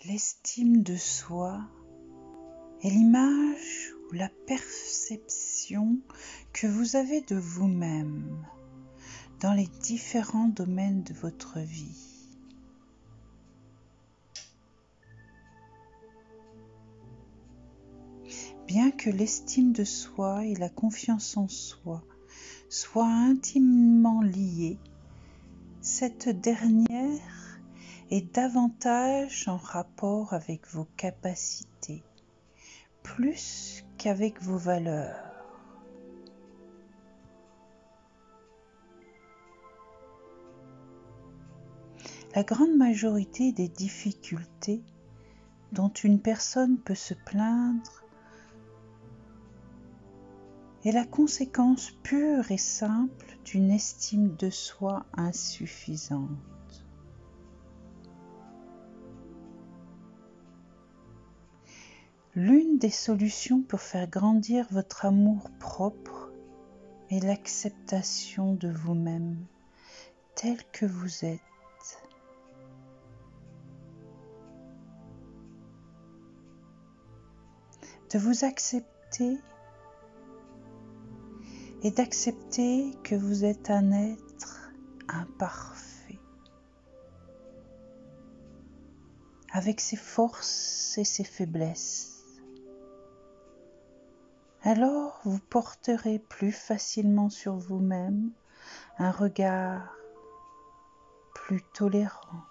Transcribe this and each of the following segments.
L'estime de soi est l'image ou la perception que vous avez de vous-même dans les différents domaines de votre vie. Bien que l'estime de soi et la confiance en soi soient intimement liées, cette dernière est davantage en rapport avec vos capacités, plus qu'avec vos valeurs. La grande majorité des difficultés dont une personne peut se plaindre est la conséquence pure et simple d'une estime de soi insuffisante. L'une des solutions pour faire grandir votre amour propre est l'acceptation de vous-même tel que vous êtes. De vous accepter et d'accepter que vous êtes un être imparfait, avec ses forces et ses faiblesses. Alors vous porterez plus facilement sur vous-même un regard plus tolérant.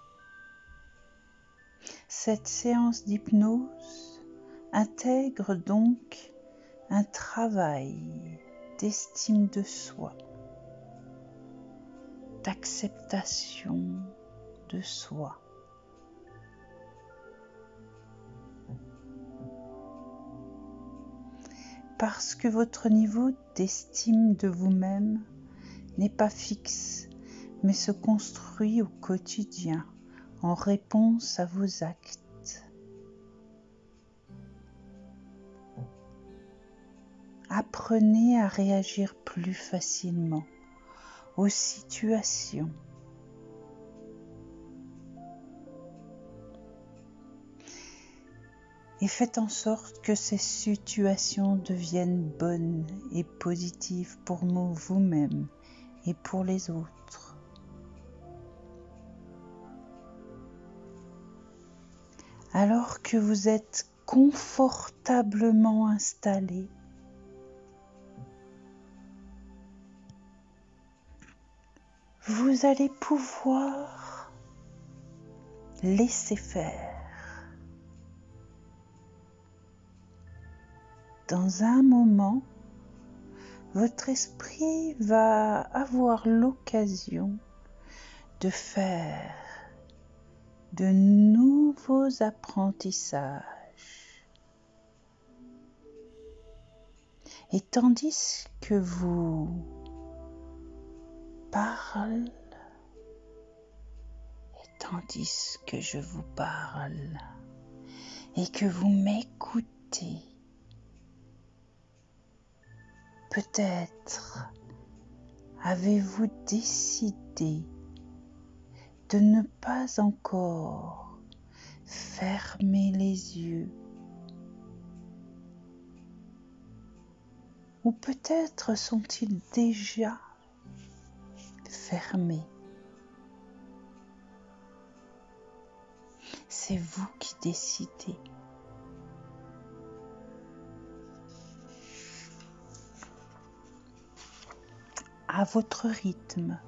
Cette séance d'hypnose intègre donc un travail d'estime de soi, d'acceptation de soi. Parce que votre niveau d'estime de vous-même n'est pas fixe, mais se construit au quotidien en réponse à vos actes. Apprenez à réagir plus facilement aux situations. Et faites en sorte que ces situations deviennent bonnes et positives pour vous-même et pour les autres. Alors que vous êtes confortablement installé, vous allez pouvoir laisser faire. Dans un moment, votre esprit va avoir l'occasion de faire de nouveaux apprentissages. Et tandis que vous parlez, tandis que je vous parle et que vous m'écoutez, peut-être avez-vous décidé de ne pas encore fermer les yeux, ou peut-être sont-ils déjà fermés. C'est vous qui décidez. À votre rythme.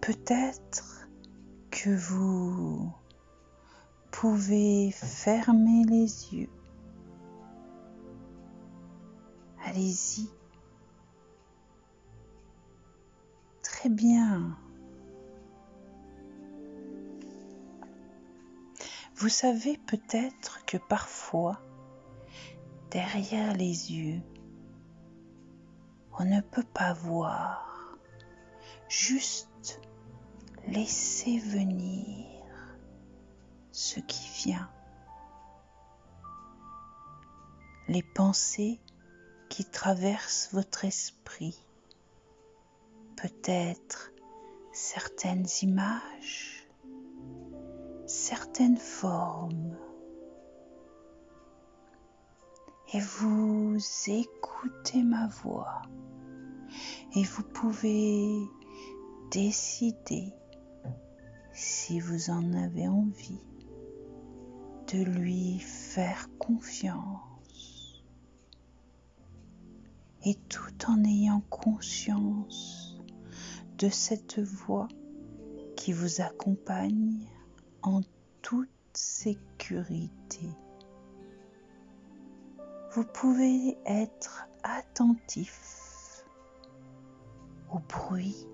Peut-être que vous pouvez fermer les yeux. Allez-y. Très bien. Vous savez peut-être que parfois, derrière les yeux, on ne peut pas voir. Juste laissez venir ce qui vient. Les pensées qui traversent votre esprit. Peut-être certaines images, certaines formes et vous écoutez ma voix et vous pouvez décider, si vous en avez envie, de lui faire confiance et tout en ayant conscience de cette voix qui vous accompagne en toute sécurité. Vous pouvez être attentif au bruit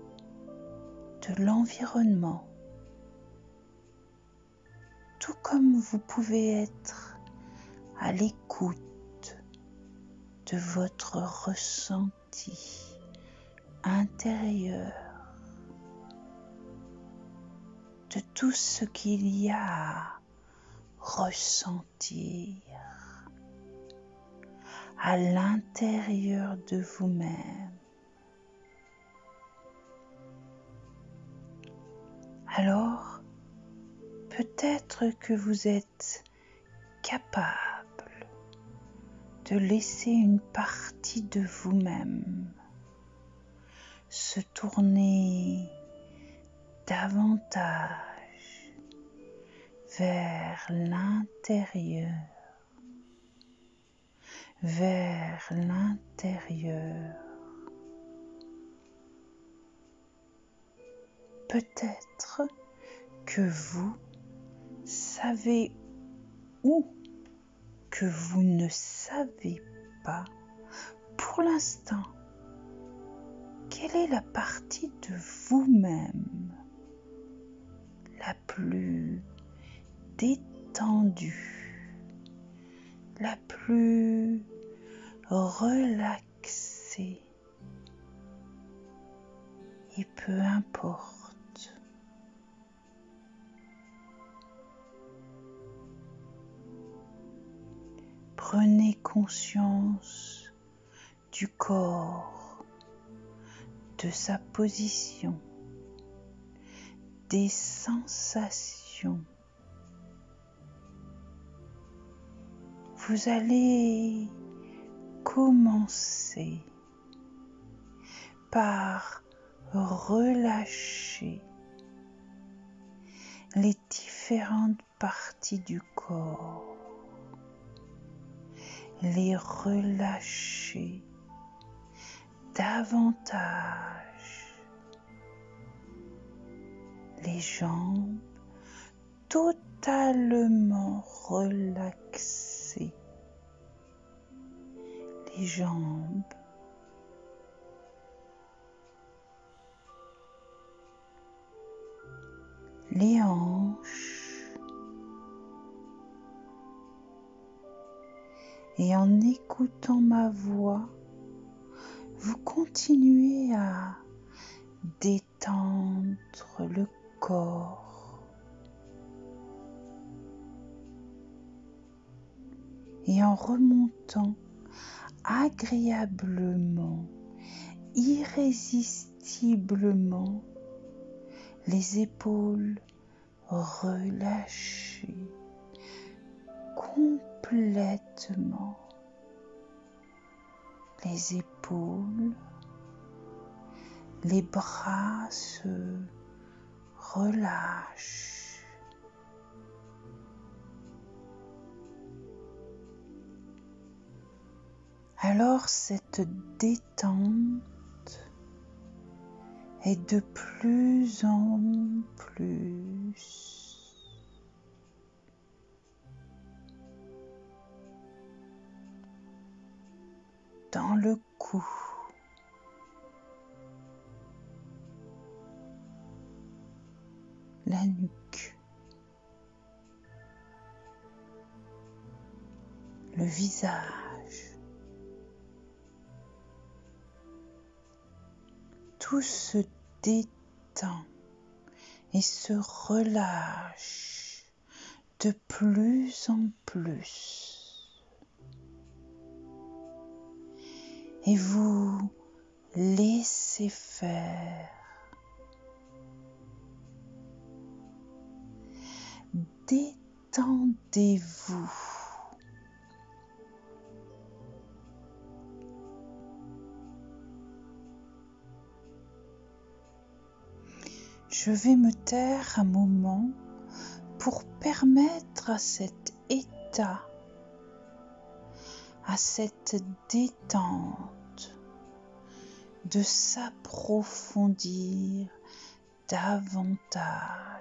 de l'environnement, tout comme vous pouvez être à l'écoute de votre ressenti intérieur, de tout ce qu'il y a à ressentir à l'intérieur de vous-même. Alors, peut-être que vous êtes capable de laisser une partie de vous-même se tourner davantage vers l'intérieur, Peut-être que vous savez ou que vous ne savez pas pour l'instant quelle est la partie de vous-même la plus détendue, la plus relaxée. Et peu importe. Prenez conscience du corps, de sa position, des sensations. Vous allez commencer par relâcher les différentes parties du corps, les relâcher davantage, les jambes totalement relaxées, les jambes, les hanches, et en écoutant ma voix, vous continuez à détendre le corps et en remontant agréablement, irrésistiblement, les épaules relâchées complètement, les épaules, les bras se relâchent. Alors cette détente est de plus en plus dans le cou, la nuque, le visage. Tout se détend et se relâche de plus en plus. Et vous laissez faire. détendez-vous. Je vais me taire un moment pour permettre à cet état, à cette détente de s'approfondir davantage.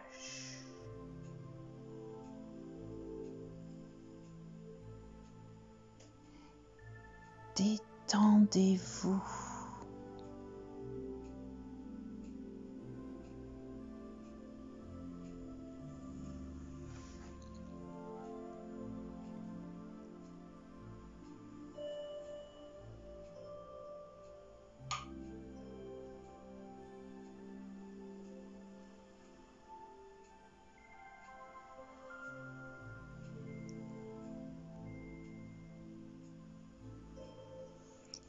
Détendez-vous.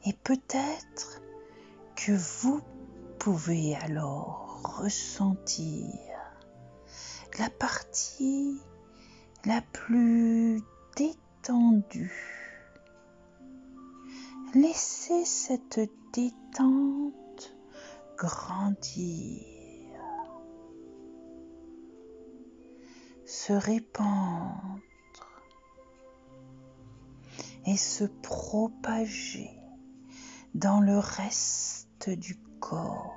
Et peut-être que vous pouvez alors ressentir la partie la plus détendue. Laissez cette détente grandir, se répandre et se propager dans le reste du corps.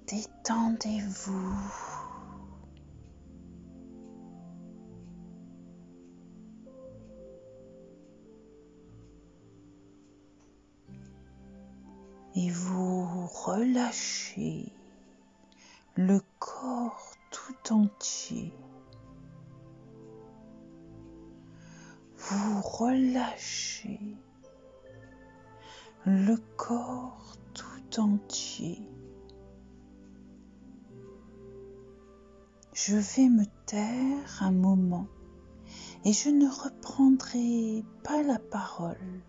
Détendez-vous. Et vous relâchez le corps tout entier. Vous relâchez le corps tout entier. Je vais me taire un moment et je ne reprendrai pas la parole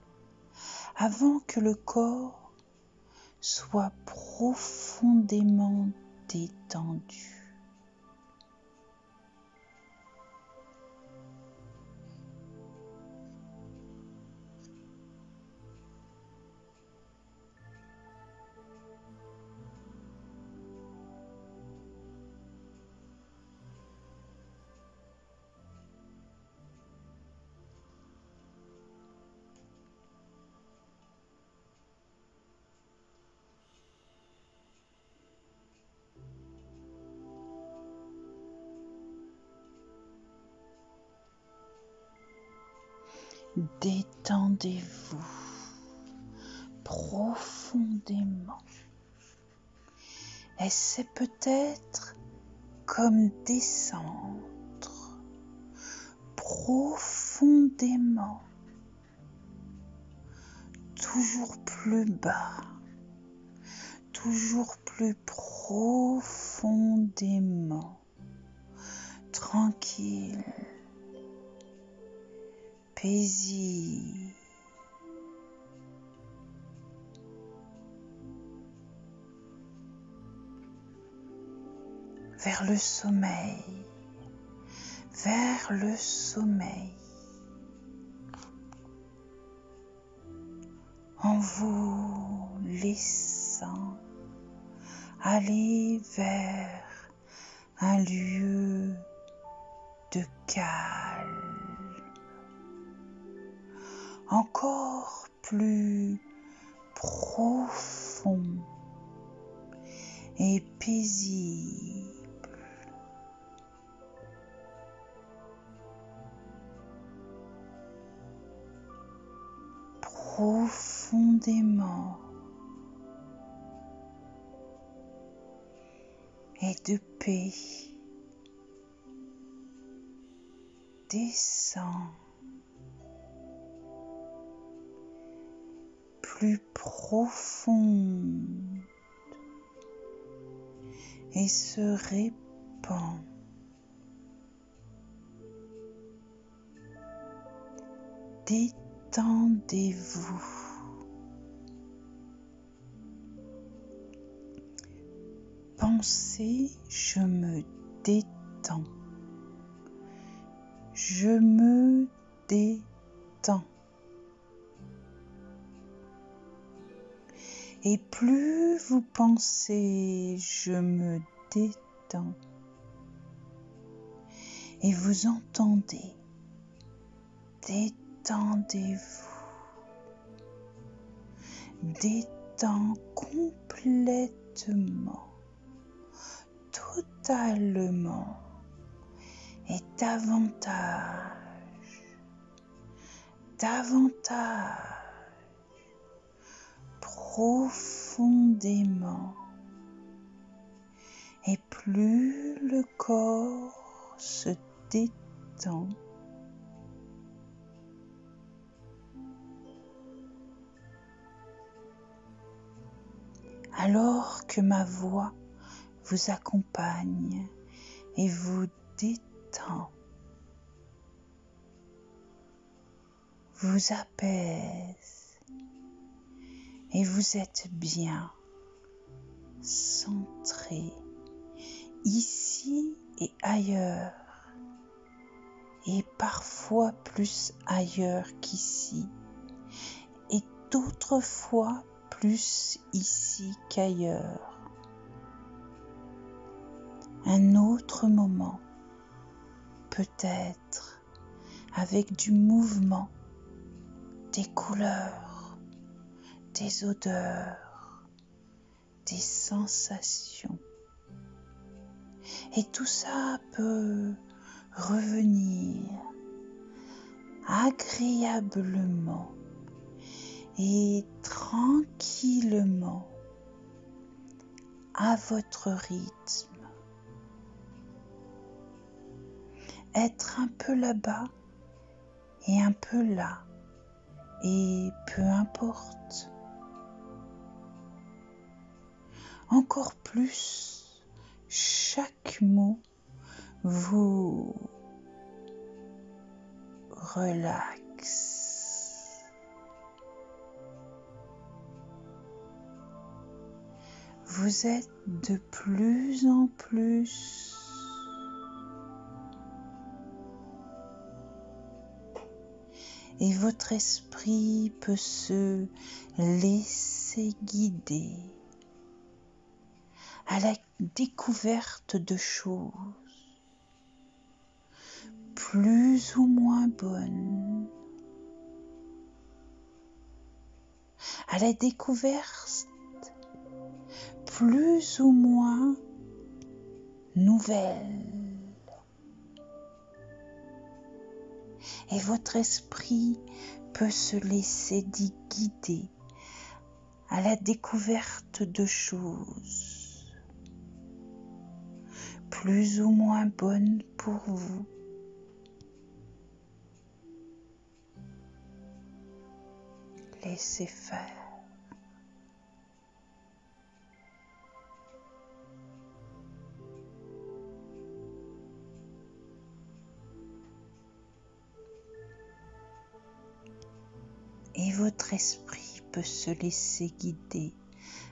avant que le corps soit profondément détendu. Détendez-vous profondément. Et c'est peut-être comme descendre profondément, toujours plus bas, toujours plus profondément, tranquille, paisible. Vers le sommeil, vers le sommeil, en vous laissant aller vers un lieu de calme, encore plus profond et paisible. Profondément et de paix. Descend plus profonde et se répand. Détendez-vous. pensez, je me détends. Je me détends. Et plus vous pensez, je me détends, et vous entendez, détendez-vous, détends complètement, totalement, et davantage, profondément. Et plus le corps se détend, alors que ma voix vous accompagne et vous détend, vous apaise, et vous êtes bien centré ici et ailleurs, et parfois plus ailleurs qu'ici, et d'autres fois plus ici qu'ailleurs. Un autre moment, peut-être avec du mouvement, des couleurs, des odeurs, des sensations. Et tout ça peut revenir agréablement et tranquillement à votre rythme. Être un peu là-bas et un peu là, et peu importe. Encore plus, chaque mot vous relaxe. Vous êtes de plus en plus et votre esprit peut se laisser guider à la découverte de choses plus ou moins bonnes, à la découverte plus ou moins nouvelles. Et votre esprit peut se laisser guider à la découverte de choses plus ou moins bonnes pour vous. Laissez faire. Et votre esprit peut se laisser guider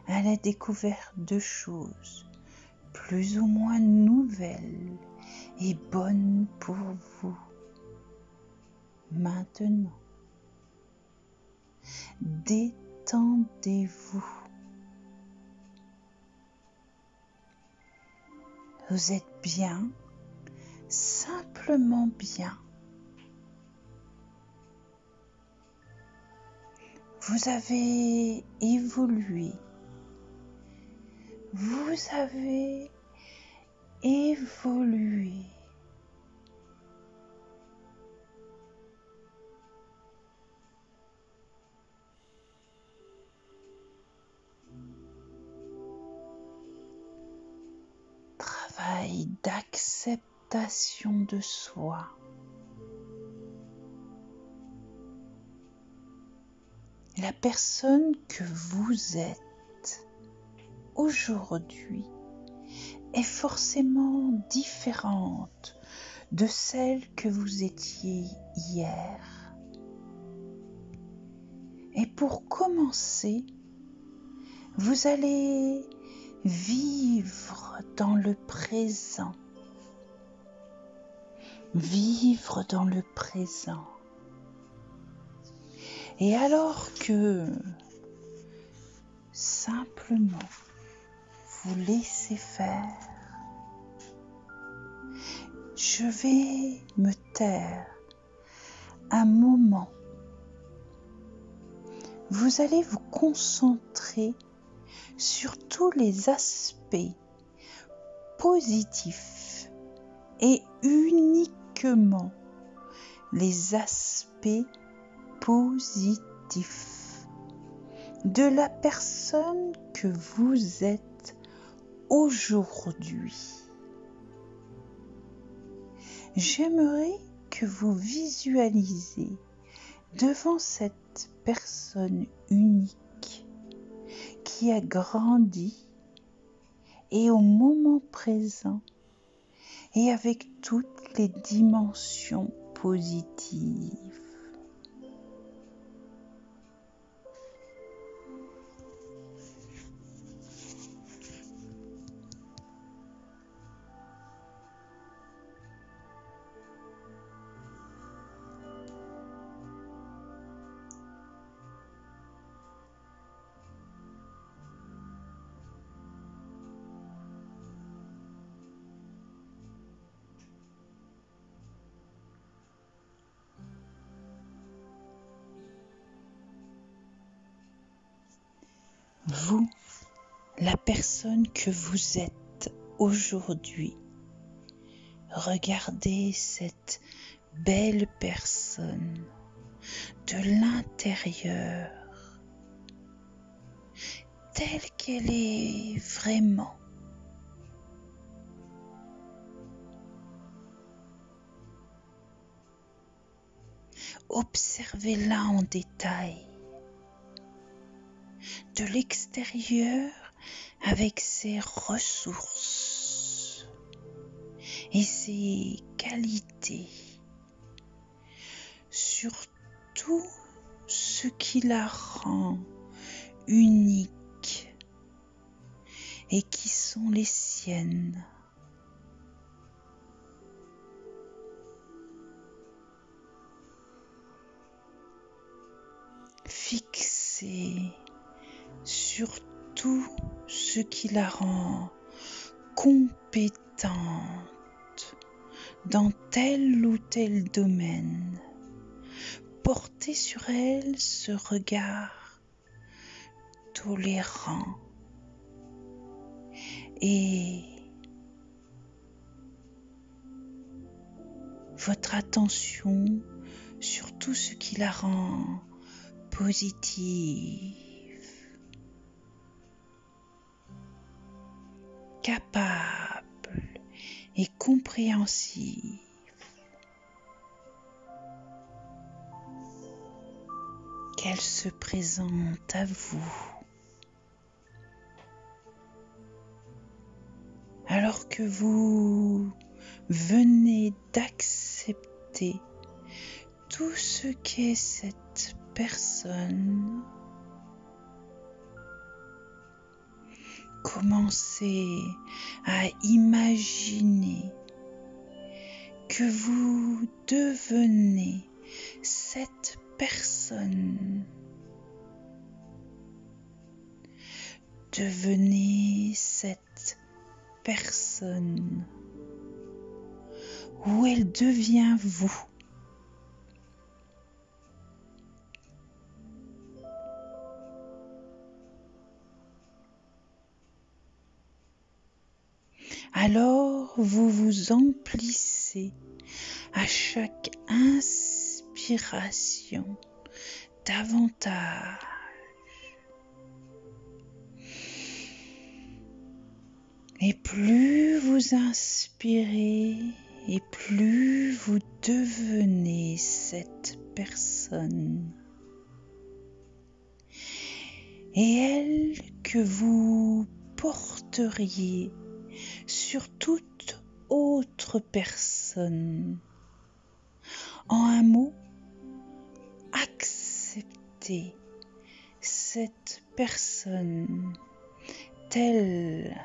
à la découverte de choses plus ou moins nouvelles et bonnes pour vous. Maintenant, détendez-vous. Vous êtes bien, simplement bien. Vous avez évolué. Vous avez évolué. Travail d'acceptation de soi. La personne que vous êtes aujourd'hui est forcément différente de celle que vous étiez hier. Et pour commencer, vous allez vivre dans le présent, vivre dans le présent. Et alors que simplement vous laissez faire, je vais me taire un moment. Vous allez vous concentrer sur tous les aspects positifs et uniquement les aspects positifs de la personne que vous êtes aujourd'hui. J'aimerais que vous visualisiez devant cette personne unique qui a grandi et au moment présent et avec toutes les dimensions positives. Vous, la personne que vous êtes aujourd'hui, regardez cette belle personne de l'intérieur, telle qu'elle est vraiment. Observez-la en détail. De l'extérieur avec ses ressources et ses qualités, surtout ce qui la rend unique et qui sont les siennes. Fixez sur tout ce qui la rend compétente dans tel ou tel domaine. Portez sur elle ce regard tolérant et votre attention sur tout ce qui la rend positive, capable et compréhensive. Qu'elle se présente à vous. Alors que vous venez d'accepter tout ce qu'est cette personne, commencez à imaginer que vous devenez cette personne. Devenez cette personne où elle devient vous. Alors vous vous emplissez à chaque inspiration davantage. Et plus vous inspirez et plus vous devenez cette personne. Et elle que vous porteriez sur toute autre personne. En un mot, acceptez cette personne tel.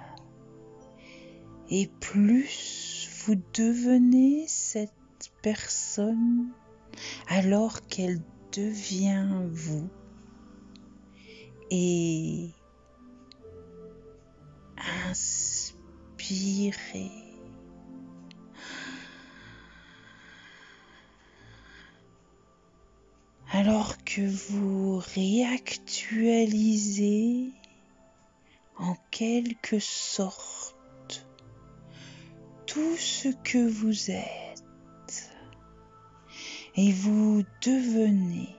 Et plus vous devenez cette personne, alors qu'elle devient vous. Et inspirez. Alors que vous réactualisez en quelque sorte tout ce que vous êtes et vous devenez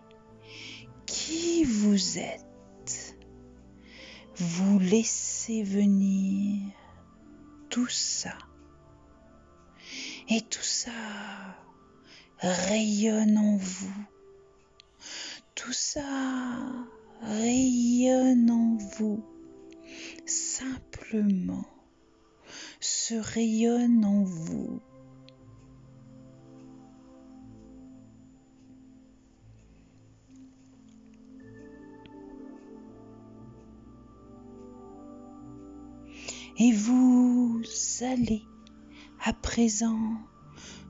qui vous êtes, vous laissez venir tout ça et tout ça rayonne en vous. Tout ça rayonne en vous, simplement se rayonne en vous. Et vous allez à présent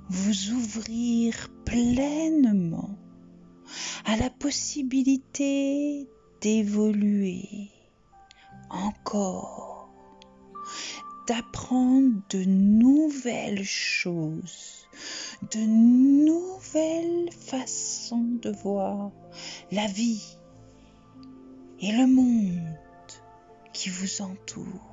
vous ouvrir pleinement à la possibilité d'évoluer encore, d'apprendre de nouvelles choses, de nouvelles façons de voir la vie et le monde qui vous entoure.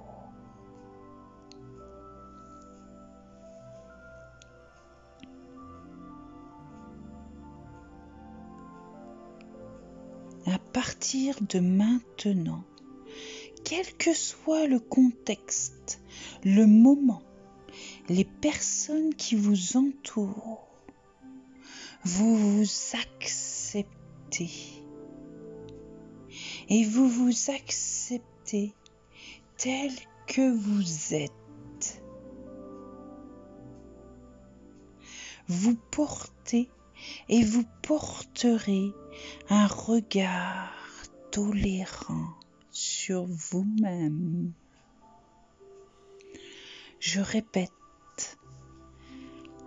À partir de maintenant, quel que soit le contexte, le moment, les personnes qui vous entourent, vous vous acceptez. Et vous vous acceptez tel que vous êtes. Vous portez et vous porterez un regard tolérant sur vous-même. Je répète,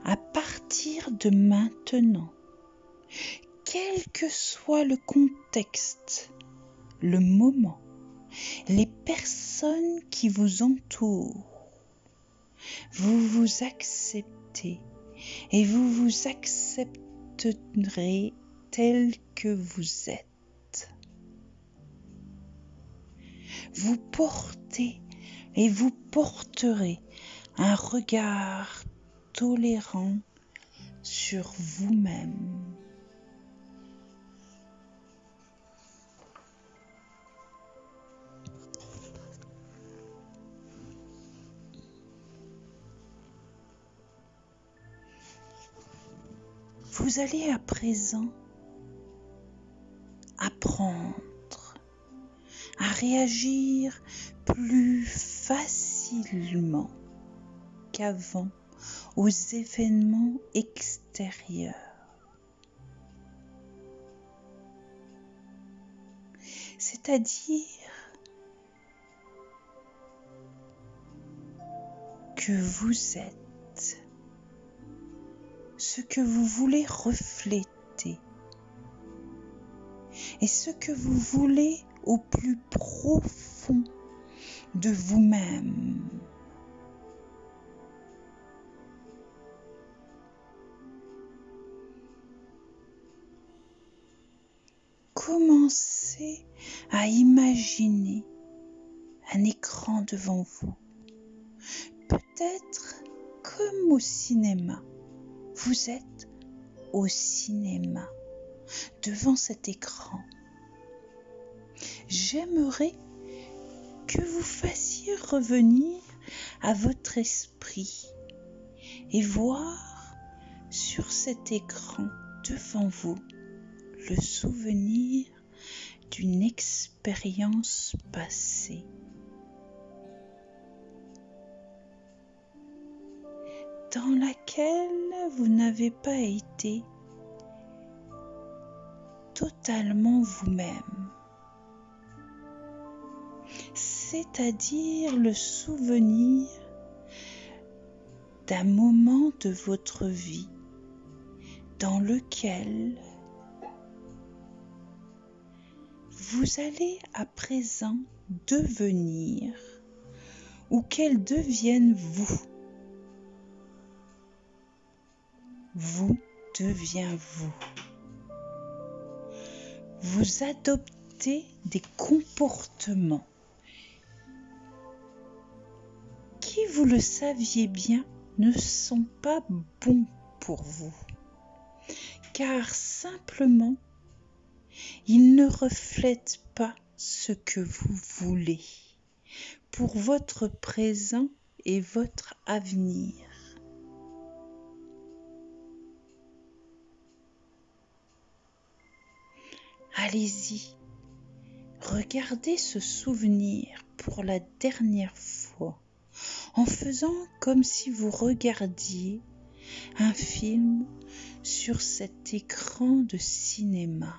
à partir de maintenant, quel que soit le contexte, le moment, les personnes qui vous entourent, vous vous acceptez et vous vous accepterez tel que vous êtes. Vous portez et vous porterez un regard tolérant sur vous-même. Vous allez à présent apprendre à réagir plus facilement qu'avant aux événements extérieurs. C'est-à-dire que vous êtes ce que vous voulez refléter et ce que vous voulez au plus profond de vous-même. Commencez à imaginer un écran devant vous, peut-être comme au cinéma. Vous êtes au cinéma, devant cet écran. J'aimerais que vous fassiez revenir à votre esprit et voir sur cet écran devant vous le souvenir d'une expérience passée. Dans laquelle vous n'avez pas été totalement vous-même. c'est-à-dire le souvenir d'un moment de votre vie dans lequel vous allez à présent devenir ou qu'elle devienne vous. Vous devient vous. Vous adoptez des comportements qui, vous le saviez bien, ne sont pas bons pour vous, car simplement, ils ne reflètent pas ce que vous voulez pour votre présent et votre avenir. Allez-y, regardez ce souvenir pour la dernière fois en faisant comme si vous regardiez un film sur cet écran de cinéma.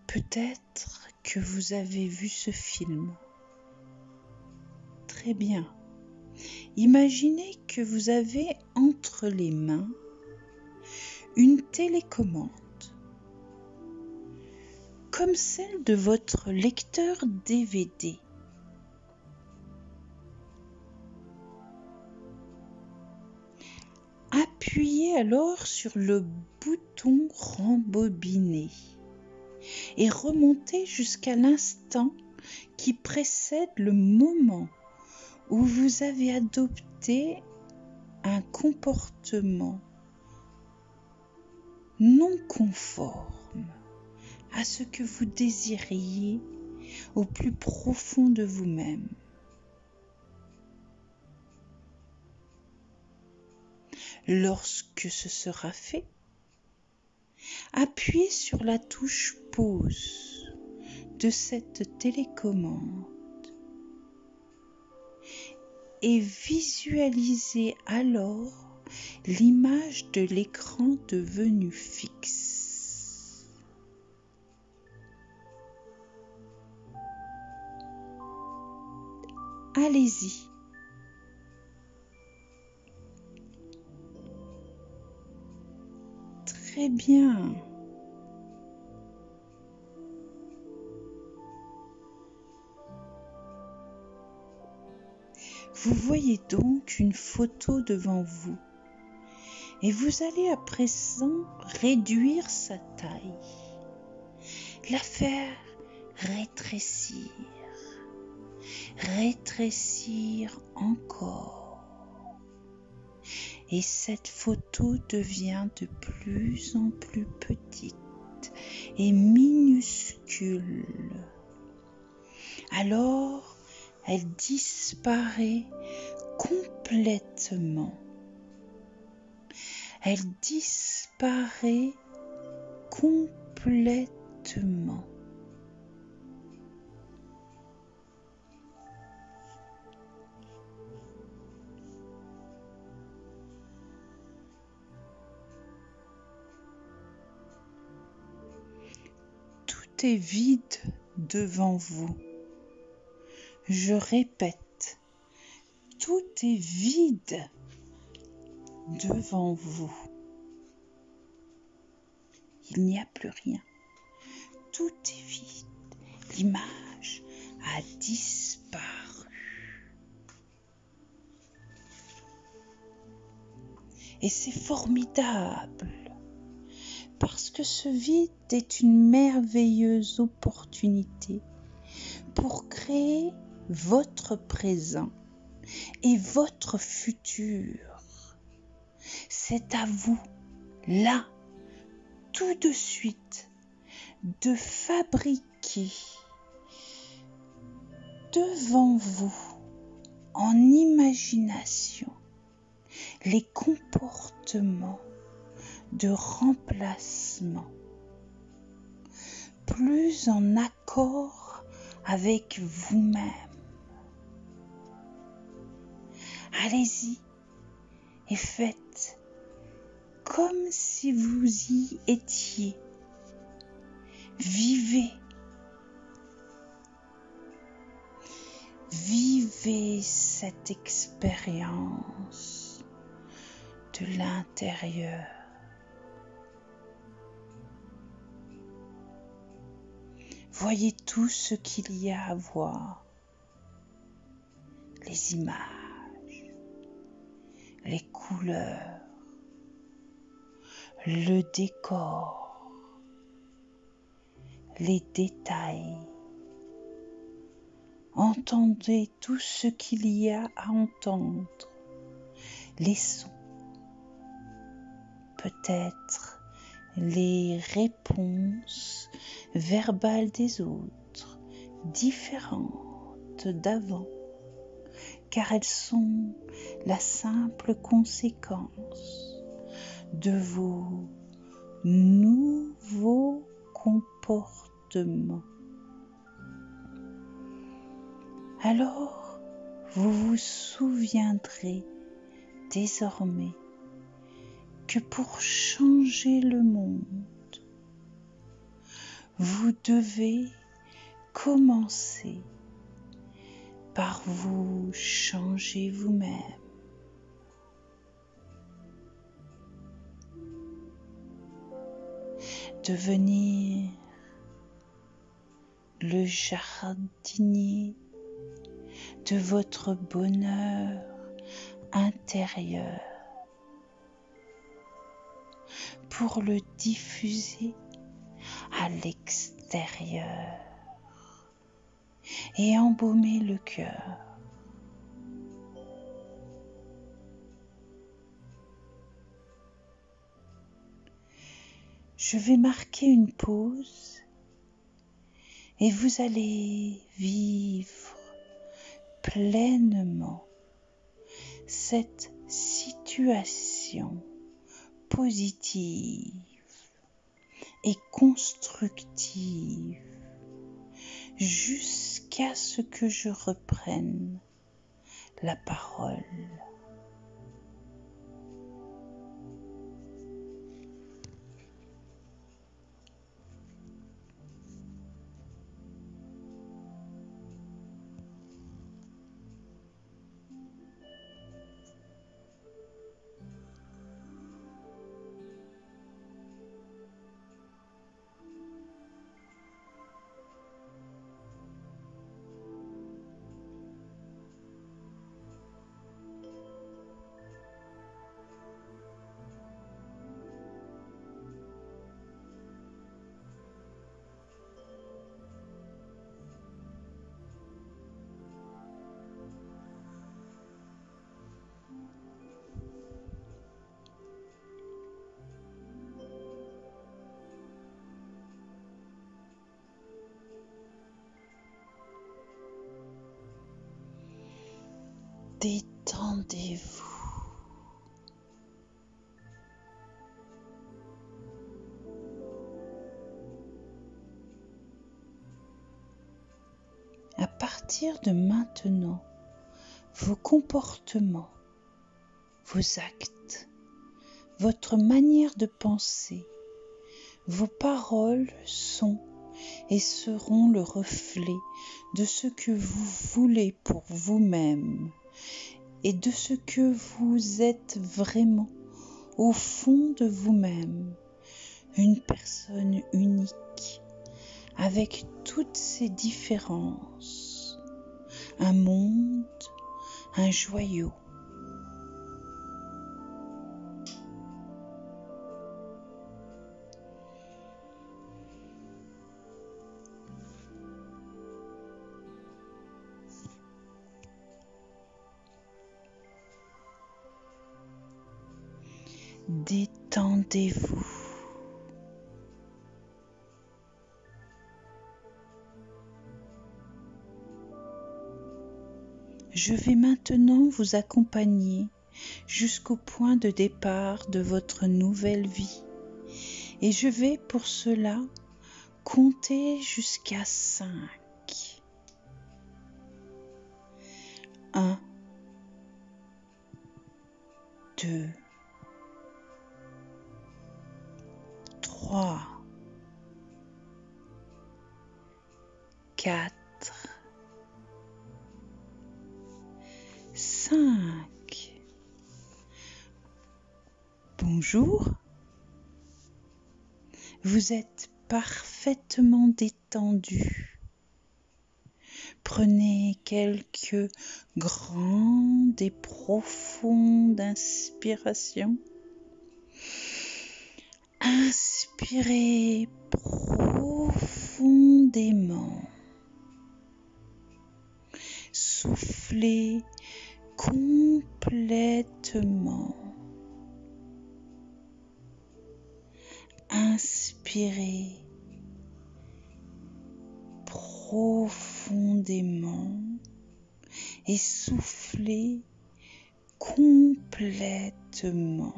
Peut-être que vous avez vu ce film. Très bien. Imaginez que vous avez entre les mains une télécommande, comme celle de votre lecteur DVD. Appuyez alors sur le bouton rembobiner et remontez jusqu'à l'instant qui précède le moment où vous avez adopté un comportement non conforme à ce que vous désiriez au plus profond de vous-même. Lorsque ce sera fait, appuyez sur la touche pause de cette télécommande et visualisez alors l'image de l'écran devenu fixe. Allez-y. Très bien. Vous voyez donc une photo devant vous et vous allez à présent réduire sa taille, la faire rétrécir, rétrécir encore. Et cette photo devient de plus en plus petite et minuscule. Alors, elle disparaît complètement. Elle disparaît complètement. Tout est vide devant vous. Je répète, tout est vide devant vous. Il n'y a plus rien. Tout est vide. L'image a disparu. Et c'est formidable, parce que ce vide est une merveilleuse opportunité pour créer votre présent et votre futur. C'est à vous, là, tout de suite, de fabriquer devant vous, en imagination, les comportements de remplacement, plus en accord avec vous-même. Allez-y et faites comme si vous y étiez. Vivez. Vivez cette expérience de l'intérieur. Voyez tout ce qu'il y a à voir. Les images, les couleurs, le décor, les détails. Entendez tout ce qu'il y a à entendre, les sons, peut-être les réponses verbales des autres, différentes d'avant, car elles sont la simple conséquence de vos nouveaux comportements. Alors, vous vous souviendrez désormais que pour changer le monde, vous devez commencer par vous changer vous-même. Devenir le jardinier de votre bonheur intérieur pour le diffuser à l'extérieur et embaumer le cœur. Je vais marquer une pause et vous allez vivre pleinement cette situation positive et constructive jusqu'à ce que je reprenne la parole. Détendez-vous. À partir de maintenant, vos comportements, vos actes, votre manière de penser, vos paroles sont et seront le reflet de ce que vous voulez pour vous-même et de ce que vous êtes vraiment au fond de vous-même, une personne unique avec toutes ses différences, un monde, un joyau. Détendez-vous. Je vais maintenant vous accompagner jusqu'au point de départ de votre nouvelle vie et je vais pour cela compter jusqu'à 5. 1, 2, 3, 4, 5. Bonjour. Vous êtes parfaitement détendu. Prenez quelques grandes et profondes inspirations. Inspirez profondément. Soufflez complètement. Inspirez profondément et soufflez complètement.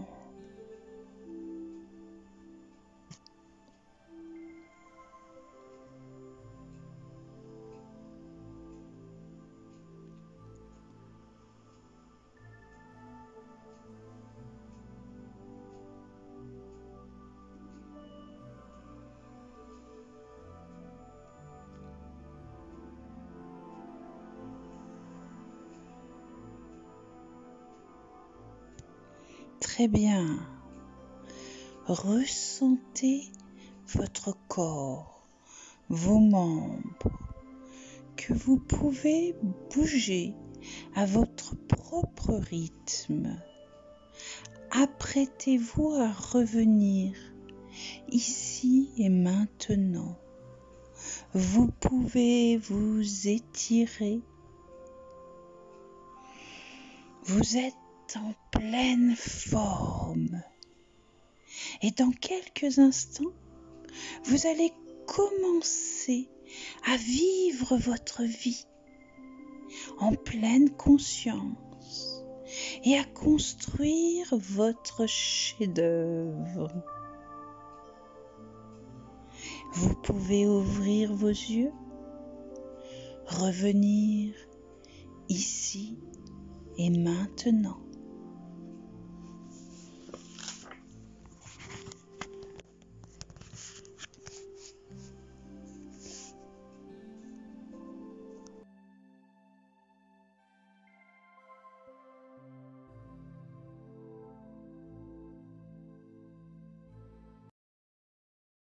Très bien. Ressentez votre corps, vos membres, que vous pouvez bouger à votre propre rythme. Apprêtez-vous à revenir ici et maintenant. Vous pouvez vous étirer. Vous êtes en pleine forme. Et dans quelques instants, vous allez commencer à vivre votre vie en pleine conscience et à construire votre chef-d'œuvre. Vous pouvez ouvrir vos yeux, revenir ici et maintenant.